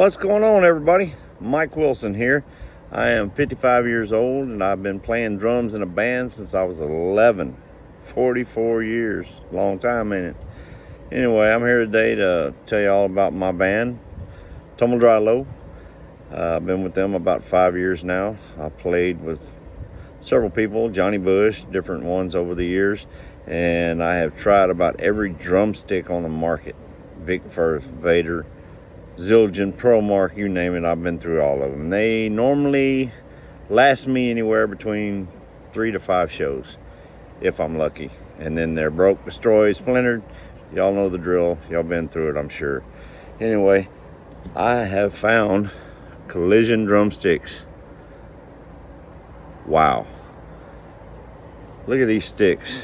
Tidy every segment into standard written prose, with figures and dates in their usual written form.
What's going on, everybody? Mike Wilson here. I am 55 years old and I've been playing drums in a band since I was 11. 44 years, long time, ain't it? Anyway, I'm here today to tell you all about my band, Tumble Dry Low. I've been with them about 5 years now. I played with several people, Johnny Bush, different ones over the years, and I have tried about every drumstick on the market. Vic First, Vader, Zildjian, ProMark, you name it, I've been through all of them. They normally last me anywhere between 3 to 5 shows, if I'm lucky. And then they're broke, destroyed, splintered. Y'all know the drill. Y'all been through it, I'm sure. Anyway, I have found Collision Drumsticks. Wow. Look at these sticks.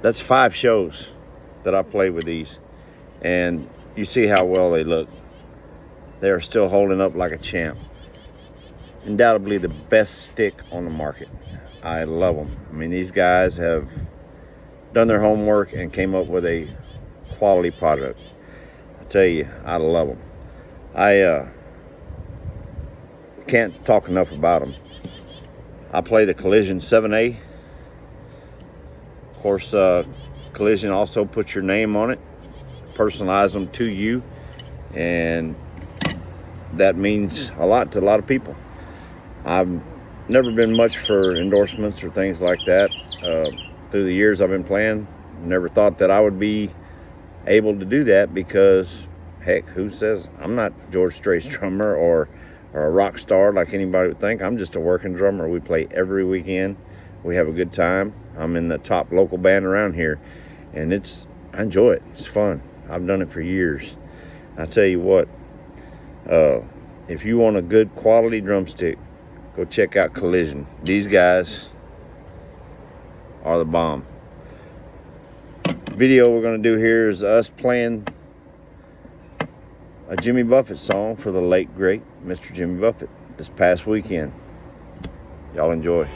That's 5 shows that I played with these, and you see how well they look. They are still holding up like a champ. Undoubtedly the best stick on the market. I love them. I mean, these guys have done their homework and came up with a quality product. I tell you, I love them. I can't talk enough about them. I play the Collision 7A. Of course, Collision also puts your name on it, personalize them to you, and that means a lot to a lot of people. I've never been much for endorsements or things like that. Through the years I've been playing, never thought that I would be able to do that because, heck, who says? I'm not George Strait's drummer or a rock star like anybody would think. I'm just a working drummer. We play every weekend. We have a good time. I'm in the top local band around here, and I enjoy it. It's fun. I've done it for years. I tell you what, if you want a good quality drumstick, go check out Collision. These guys are the bomb. Video we're going to do here is us playing a Jimmy Buffett song for the late great Mr. Jimmy Buffett this past weekend. Y'all enjoy.